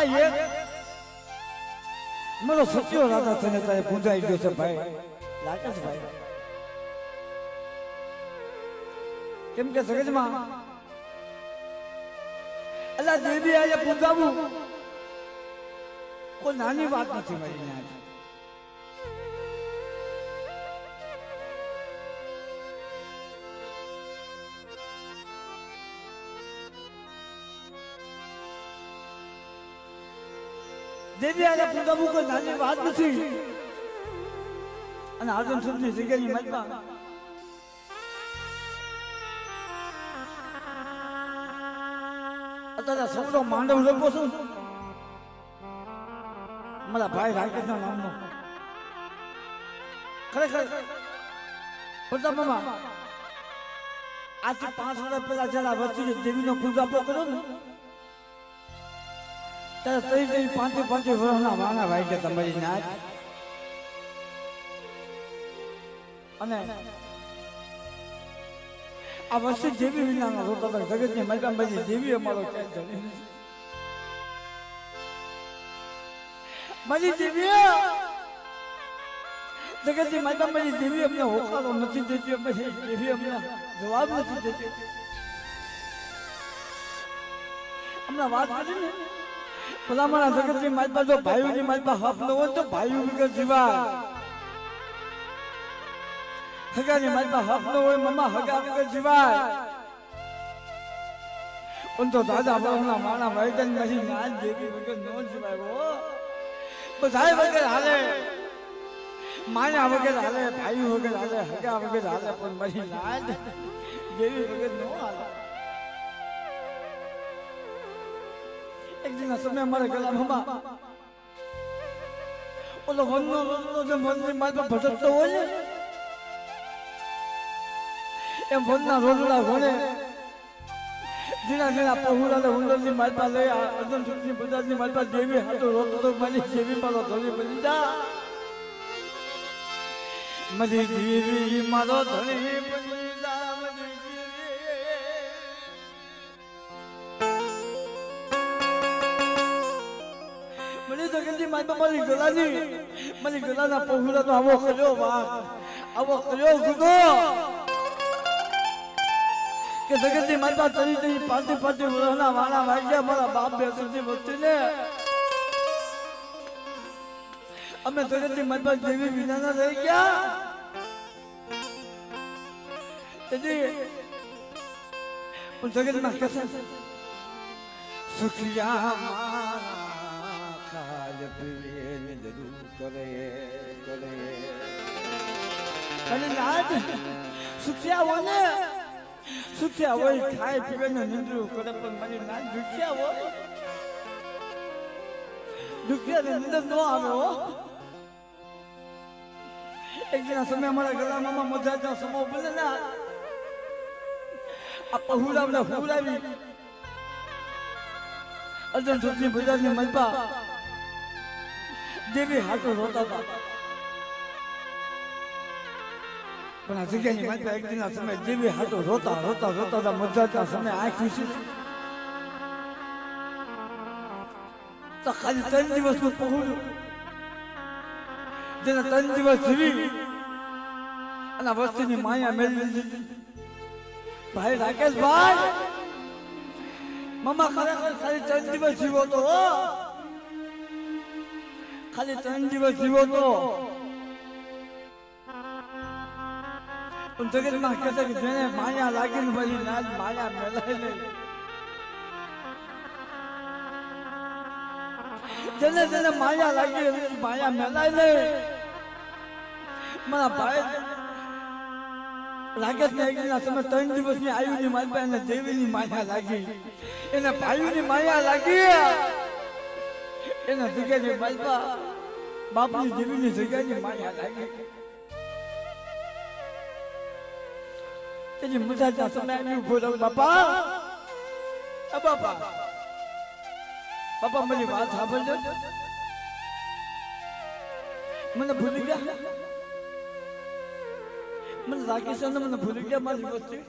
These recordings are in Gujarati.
આ એક મારો સત્યો રાજા થઈને તારે પૂજાઈ ગયો છે ભાઈ લાકેશભાઈ કેમ કે સગજમાં અલા દેવી આજે પૂજાવું કોઈ નાની વાત નથી મારી નાની દેવી આજે પૂજાવું કોઈ નાની વાત નથી અને આદમ સુધની જગ્યાની મતમાં અત્યારે સૌનો માંડવ લખો છું મારા ભાઈ રાકેશના નામનો ખરેખર બધા મામા આજથી 5 વર્ષ પહેલા જરા વસ્તી દેવીનો પૂજાપો કર્યો ને ત્યારે તઈ 5 વર્ષના વાના ભાઈ કે તમારી નાચ અને આ વસ્તી દેવી વિનાનો રોતા જગતની મલકાંબાજી દેવી અમારો ક્યાં જણી મારી દેવી જગતની મલકાંબાજી દેવી અમને હોકારો નથી દેતી અમે દેવી અમને જવાબ નથી દેતી અમને વાત કરી ને ભલામણા જગતની માલપા જો ભાઈઓની માલપા હક ન હોય તો ભાઈઓ વગર જીવાય હગાની માલપા હક ન હોય મમ્મા હગા વગર જીવાય પણ તો દાદા બાબુના માણા વૈદન નથી નાન દેવી વગર ન જીવાય હો બધાય વગર હાલે માયા વગર હાલે ભાઈઓ વગર હાલે હગા વગર હાલે પણ મારી નાન દેવી વગર ન હાલે એક દિન સમય અમારે ગલા મમ્મા ઓલો વનનો જે મનની માલપા ભટકતો હોય ને એમ વનના રોજડા ઘોડે જીના પહોળાને ઉંદરની માલપા લઈ અર્જુન સુખની બજારની માલપા દેવી હાથો રોતો મારી દેવી મારો ધણી બની જા મારી દેવી મારો ધણી બની જા મને જગતની માલપા મારી ગલાના પહોળાનો આવો કર્યો વાહ આવો કર્યો ગુનો કે જગતની માલપા તરી 5 વર્ષના વાણા વાગ્યા મારા બાપ બેસુની વચ્ચે અમે જગતની માલપા દેવી વિનાના રહી ગયા તેથી પણ જગતમાં કસે સુખિયા મારા ખાલ પીને જરૂર કરે અને નાદ સુખિયા હોને સુખ્યા હોય ખાય પીવે ને નિંદ્રું કરે પણ મારી નાન દુખ્યા હોય દુખ્યા ને નિંદર ન આવે હો એક દિન સમય અમારા ગળામાં મજાનો સમો બને ને આ પહુરાવને હુરાવી અર્જુન સુખની બજારની મલપા દેવી હાથો રોતા હતા પણ આ જગ્યાની માલપા એક દિનના સમય દેવી હાથો રોતા મજાના સમય આંખ વિશે તો ખાલી 3 દિવસનું પહોળ્યું જેને 3 દિવસ જીવી અને વસ્તીની માયા મેળવી લીધી ભાઈ રાકેશભાઈ મમ્મા ખરેખર ખાલી 3 દિવસ જીવો તો ખાલી 3 દિવસ જીવો તો પણ જગતમાં કહેતા કે જેને માયા લાગીને મારી નાજ માયા મેલાય નહીં જેને માયા લાગી માયા મેલાય નહીં મારા ભાઈ રાકેશ ને એકના સમય 3 દિવસની આયુની માલપા એને દેવીની માયા લાગી એને ભાઈની માયા લાગી એના જગ્યાની માલપા બાપની દેવીની જગ્યાની માયા લાગી તેની મજાના સમય આવી ઉભો રહ્યો બાપા મારી વાત સાંભળજો મને ભૂલી ગયા મને રાકેશ મને ભૂલી ગયા મારી વસ્તી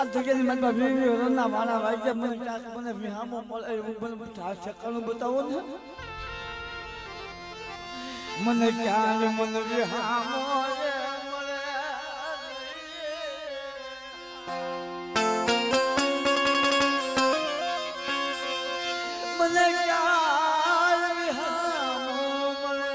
આ જગ્યાની મારા વીવી રણના મારા વાગ્યા મને ક્યાંક મને વિહામો મળે એવું મને ઠેકાણું બતાવો ને મને ક્યાં મને વિહામો મને ક્યાં વિહામો મળે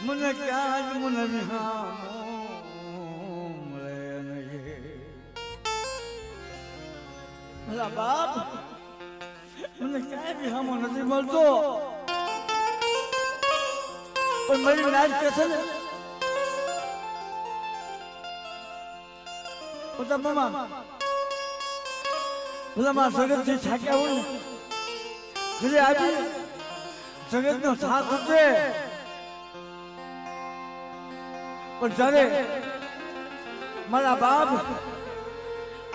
મને ક્યાં મને વિહામો મળે નહીં ભલા બાપ મને ક્યાંય વિહામો નથી મળતો પણ મારી નાચ કે છે ને બધા મામા ભલા મારા જગતથી છાક્યા હોય ને ઘરે આવી જગતનો સાથ હશે પણ જ્યારે મારા બાપ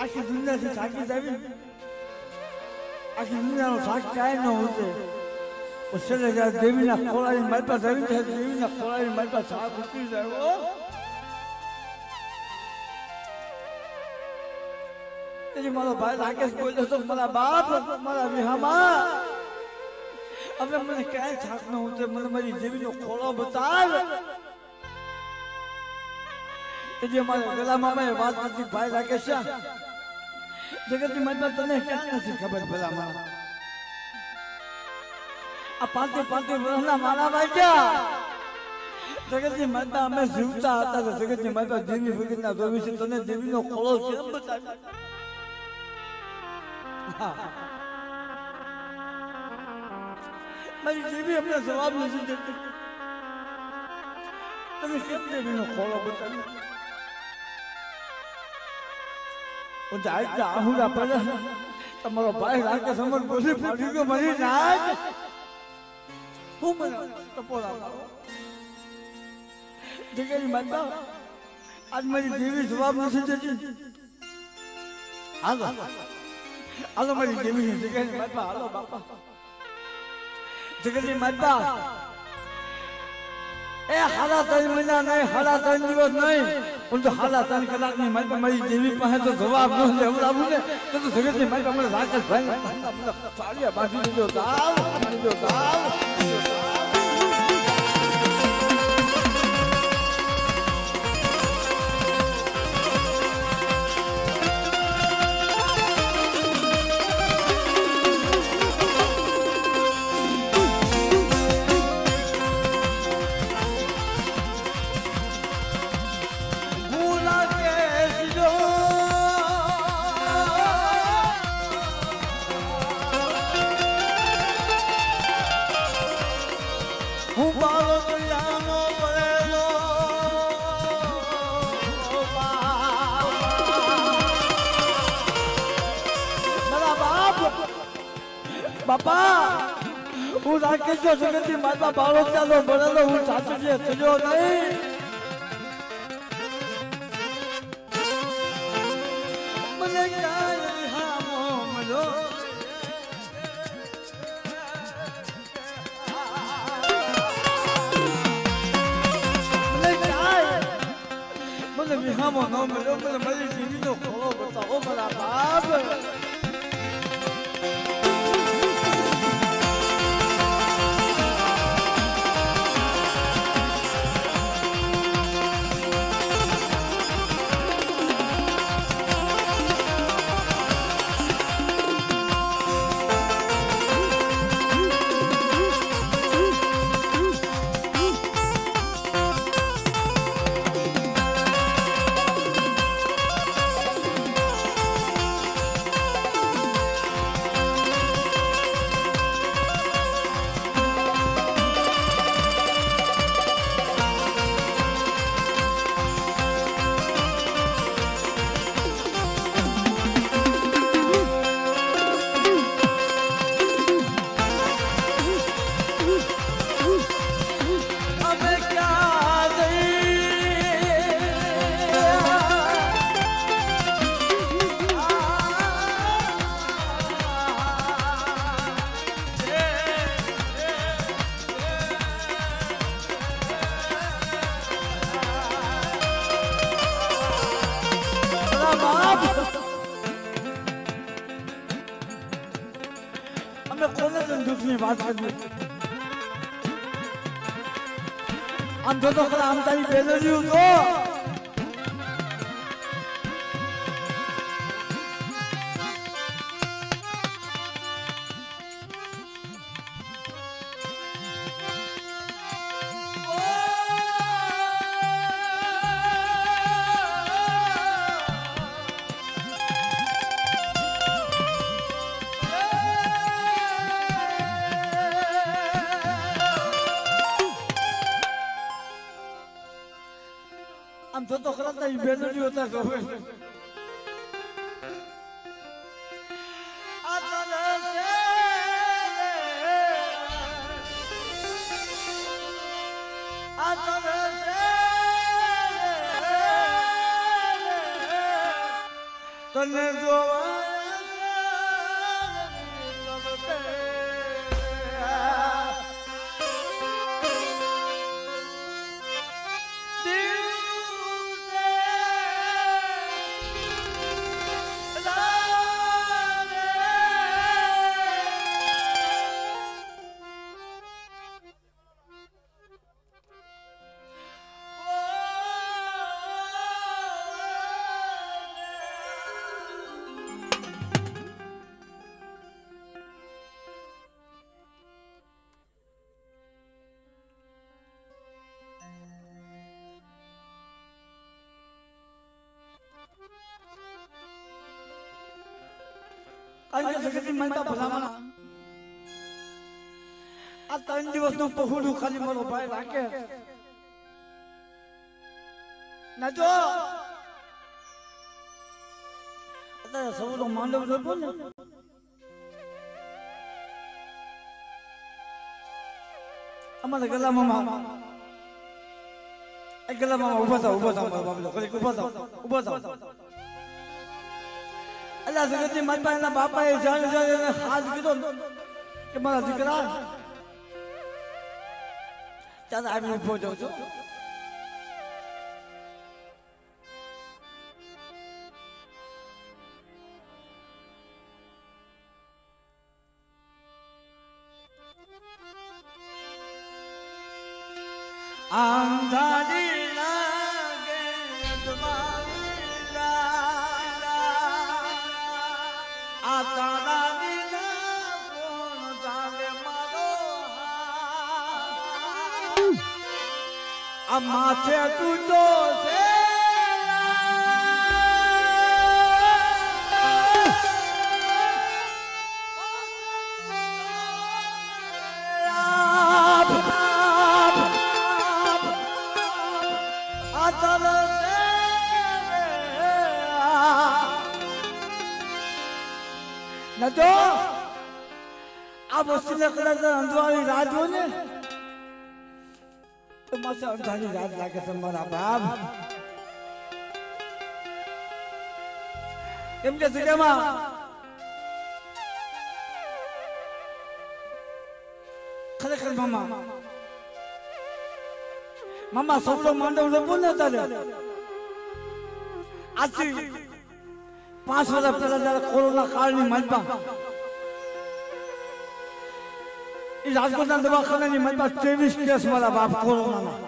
આખી દુનિયાથી થાકી જાવી આખી દુનિયાનો થાક કાંઈ ન હોતે છેલ્લે જ્યારે દેવીના ખોળાની મારી પાસે આવી જાય દેવીના ખોળાની મારી પાસે થાક ઉતરી જાય તેથી મારો ભાઈ રાકેશ બોલ્યો તો મારા બાપ મારા વિહામાં હવે મને ક્યાંય થાક ન હોતે મને મારી દેવીનો ખોળો બતાવ જે મારા ગલામાં મેં વાત કરતી ભાઈ રાકેશ જગતની મતલબ તને ક્યાં નથી ખબર ભલા મારા આ 5 વર્ષના મારા વાગ્યા જગતની મતલબ અમે જીવતા હતા તો જગતની મતલબ દેવી ભગતના જોવી છે તને દેવીનો ખોળો કેમ બતાવ્યો મારી દેવી અમને જવાબ નથી દેતી તમે કેમ દેવીનો ખોળો બતાવ્યો આહુડા પડે તમારો ભાઈ રાકેશ અમર બોલી ફાટી ગયો મારી નાચ હું મને ટપોરા મારો જગ્યાની માતા આજ મારી દેવી જવાબ નથી દેતી હાલો હાલો મારી દેવી જગ્યાની માતા હાલો બાપા જગ્યાની માતા એ હાલા 3 મહિના નહીં હાલા 3 દિવસ નહીં પણ જો હાલા 3 કલાકની મારી દેવી પાસે તો જવાબ ન લેવડાવું ને તો જગતની મારી મને રાકેશ ભાઈ સાડિયા બાંધી દીધો તાવ બાપા હું રાકેશ જગતની માતા બાળો ચાલો ભણેલો હું સાચી ચલ્યો નહીં મને ક્યાંય વિહામો મળ્યો મને વિહામો ન મળ્યો મને મારી જીવીનો ખોળો બતાવો મારા બાપ તમે કોને દુઃખની વાત કરી આમ તો ખરા આમ તારી બેનરીયું તો तो खरा नहीं बेनरी होता तो तने जो આજે જગતની માનતા ભલામણા આ 3 દિવસનો પહોળું ખાલી મારો ભાઈ રાખે ના જો અત્યારે સૌનો માંડવ જોતો ને અમારા ગલા મામા ઉભા થાવ મારા બાપલો ખરી ઉભા થાવ અલ્લાહ જગતની માતા એના બાપાએ જાણે હાથ કીધો કે મારા દીકરા ત્યારે આવીને ઉભો જાઉં છું અંધારી લાગે તારા વિના કોણ ચાલે મારો આ માથે તૂટો છે तो आप वस्तीला कदाच अंधवाळी रात हो ने तो मासे अंधारी रात लागे છે મારા બાપ એમ કે જગ્યામાં ખરેખર મામા સૌનો માંડવ લેવો ને તારે આજથી 5 વર્ષ પહેલા જયારે કોરોના કાળની માલપા એ રાજકોટના દવાખાનાની માલપા 23 કેસ મારા બાપ કોરોનાના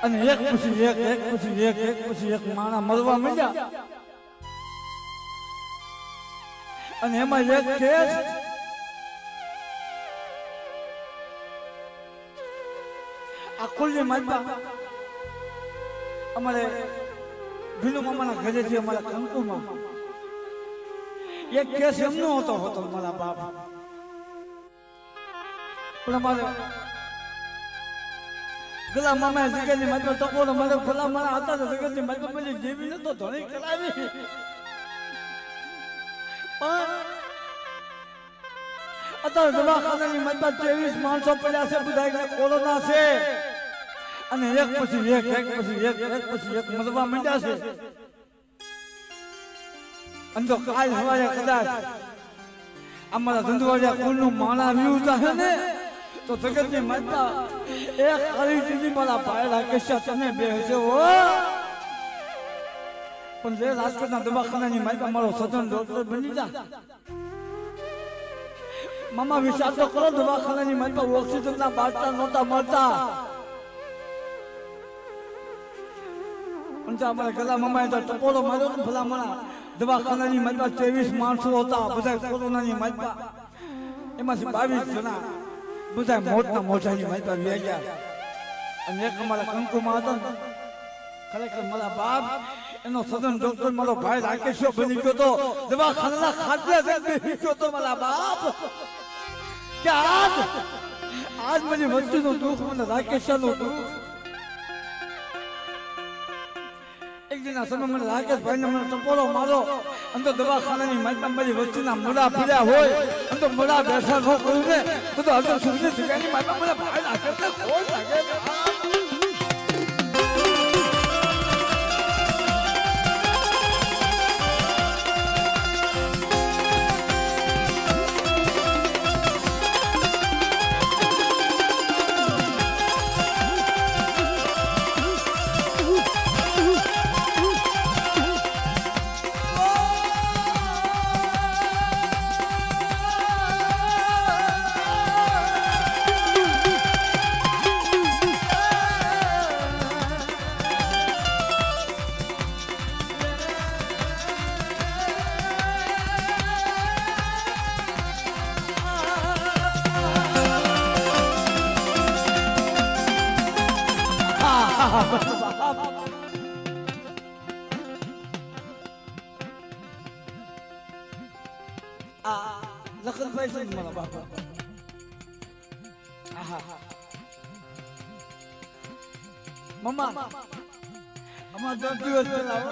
અને એક પછી એક માણા મરવા માંડ્યા અને એમાં એક કેસ આ કુલની માલપા અમારે ભીલુ મામાના ઘરેથી અમારા કંકુમાં એક કેસ એમનો હતો મારા બાપ પણ અમારે ગલા મામા જગતની માત્ર ટકોરો મારે ભલા મારા હતા જગતની માત્ર મને જેવી નતો ધણી કરાવી પણ અત્યારે દવાખાનાની માત્ર 23 માણસો પડ્યા છે બધા કોરોના છે અને એક પછી એક મરવા માંડ્યા છે અને તો કાલ હવારે કદાચ અમારા ધંધવાડિયા કુલનું માણા વ્યૂ છે ને તો જગતની માતા એક ખરીદી મારા ભાઈ રાકેશ તને બેસે હો પણ જે રાજકોટના દવાખાનાની માલિકા મારો સજન ડોક્ટર બની જા મામા વિચાર તો કરો દવાખાનાની માલિકા ઓક્સિજનના બાટલા નહોતા મળતા પણ અમારા ગલા મામાએ તો ટપોરો માર્યો ને ભલામણા દવાખાનાની માલિકા 23 માણસો હતા બધા કોરોનાની માલિકા એમાંથી 22 જણા બધા મોટના મોઢાની માલિકા વ્યા ગયા અને એક અમારા કંકુમાં હતો ને ખરેખર મારા બાપ એનો સદન ડોક્ટર મારો ભાઈ રાકેશો બની ગયો તો દવાખાનાના ખાટલે બેસી ગયો તો મારા બાપ કે આજ મારી વસ્તીનું દુઃખ મને રાકેશનું દુઃખ એક દિન સમય મને રાકેશભાઈને મને ટપોરો મારો અને તો દવાખાનાની માલિકા મારી વસ્તીના મોડા પીડ્યા હોય અને તો મોડા બેસા ન કરું ને તો હજુ સુધી જગ્યાની માલિકા મને ભાઈ રાકેશને ખોટ લાગે લખનભાઈ છે મારા બાપા મમ્મા અમાર 10 દિવસ પહેલા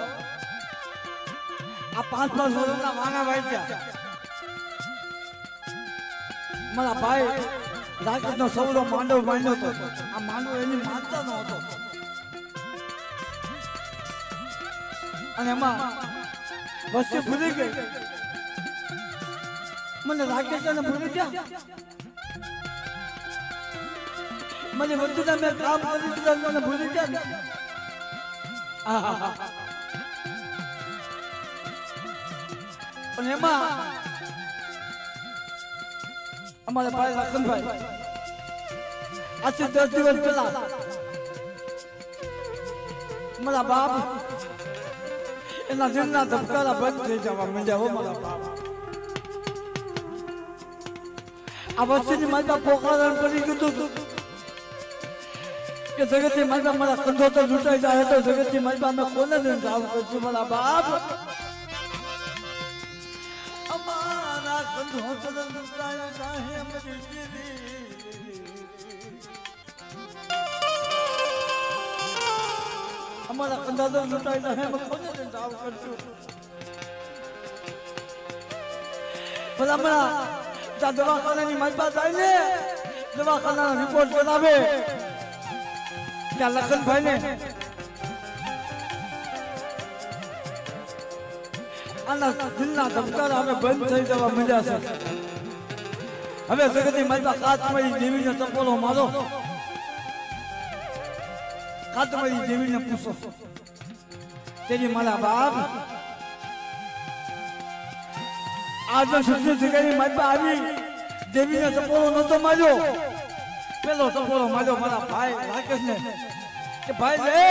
આ 5 વર્ષના વાના ભાઈ ગયા મારા ભાઈ રાકેશનો સૌરો માંડવ માંડ્યો હતો આ માંડવ એની માનતા ન હતો અને એમાં વસ્તુ ભૂલી ગઈ મને રાકેશને ભૂલી ગયા મને વસ્તુના મેં કામ કરી દીધા મને ભૂલી ગયા પણ એમાં અમારા ભાઈ લખનભાઈ આજથી 10 દિવસ પહેલા મારા બાપ એના દિલના ધબકારા બંધ થઈ જવા માંડ્યા હો મારા બાપ આ વસ્તીની માતા પોકારણ કરી દીધું કે જગતની માતા મારા કંધો તો લૂંટાઈ જાય તો જગતની માતા અમે કોને લઈને જાવ કરશું મારા બાપ અમારા કંધો તો લૂંટાઈ જાય અમારી અમારા કંધા તો લૂંટાઈ જાય અમે કોને લઈને જાવ કરશું ભલા દવાખાનાની માલપા થાય ને દવાખાનાનો રિપોર્ટ બનાવે ત્યાં લખનભાઈ ને આના દિલના ધબકારા હવે બંધ થઈ જવા માંડ્યા છે હવે જગતની માલપા કાચમારી દેવીને ટપોરો મારો કાચમારી દેવીને પૂછો તેરી મારા બાપ આજનો સુખની જગ્યાની માલપા આવી દેવીને ટપોરો નતો માર્યો પેલો ટપોરો માર્યો મારા ભાઈ રાકેશને કે ભાઈ લે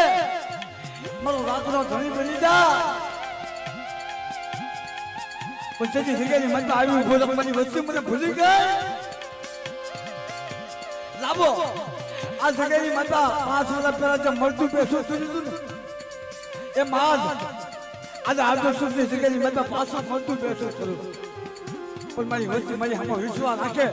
મારો રાતનો ધણી બની જા પણ તેની જગ્યાની માલપા આવી ઉભો મારી વસ્તુ મને ભૂલી ગઈ લાવો આ જગ્યાની માલપા 5 વર્ષ પહેલા જે મળતું પેશું સુધીતું ને એ માલ આજે આજનો સુખની જગ્યાની માલપા 500 મળતું પેશું કરું પણ મારી વસ્તુ મારી આમાં વિશ્વાસ રાખે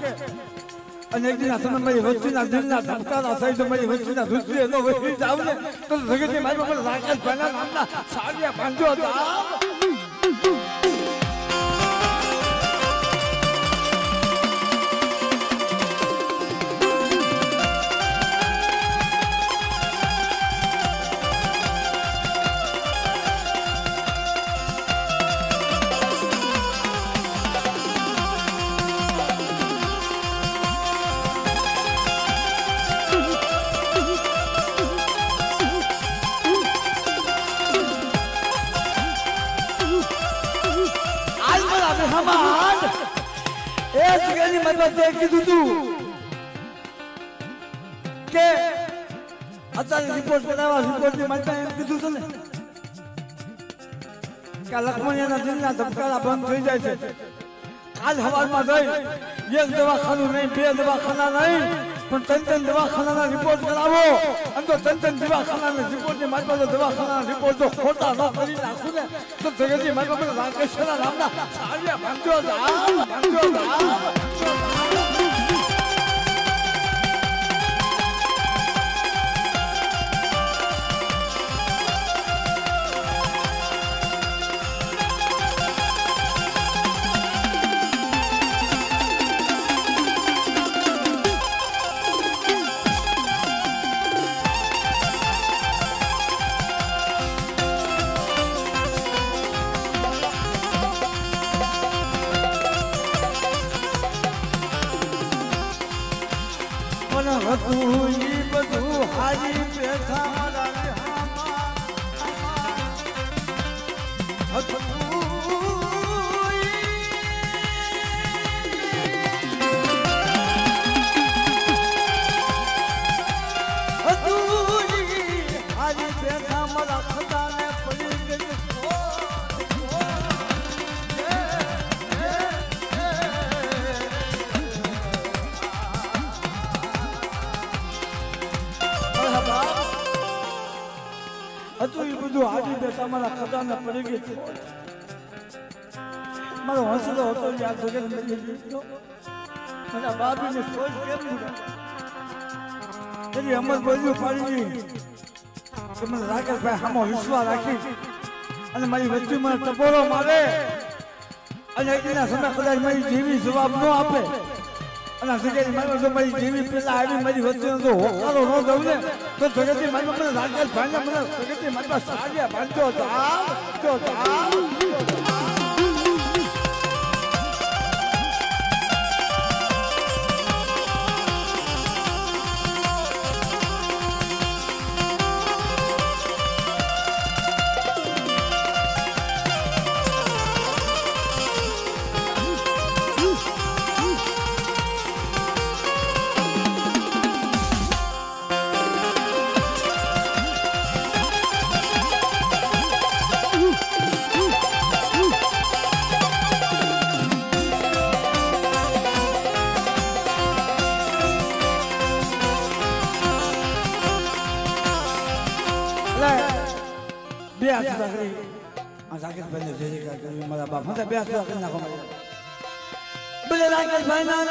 અને એક દિના સમય મારી વસ્તુના દિલના ધબકારા સહિત મારી વસ્તુના દૃષ્ટિએ ન વહી જાવ ને તો જગતની મારી મને રાકેશ ભાઈના નામના સાડિયા બાંધ્યો હતા હામાં એ જગ્યાની મારી પાસે કીધું તું કે અત્યારે રિપોર્ટ કરાવવા રિપોર્ટની મારી પાસે એમ કીધું હતું ને કે લખમણિયાના દિલના ધબકારા બંધ થઈ જાય છે આજ હવારમાં જઈ એક દવાખાનું નહીં બે દવાખાના નહીં પણ ત્રણ દવાખાનાના રિપોર્ટ કરાવો અને તો ત્રણ દવાખાનાના રિપોર્ટની મારી પાસે દવાખાનાના રિપોર્ટ જો ખોટા ન કરી નાખું ને તો જગતની મારી પાસે રાકેશના નામના સારિયા ભાંજો હતું ઈ બધું હારી બેઠા મારા હતું હારી બેઠા મારા ખતાને પડી ગઈ હતું એ બધું હારી બેઠા મારા ખજાને પડી ગઈ છે મારો હસલો હતો યાદ જગત મળી ગયો મારા બાપીને સોચ કેમ એની અમર બોલ્યું પાડી કે મને રાકેશભાઈ સામો વિશ્વાસ રાખી અને મારી વચ્ચે મને ટપોરો મારે અને એકના સમય કદાચ મારી જેવી જવાબ ન આપે અને જગ્યાએ મારી જો મારી જેવી પેલા આવી મારી વચ્ચે જો હોકારો ન દઉં ને તો જગતની મારી મને રાકેશભાઈને મને જગતની મારી પાસે સાડિયા બાંધો બે હાથ કરી આ રાકેશભાઈને જય જયકાર કરી મારા બાપ હતા બે હાથ કરી નાખો બોલે રાકેશભાઈ ના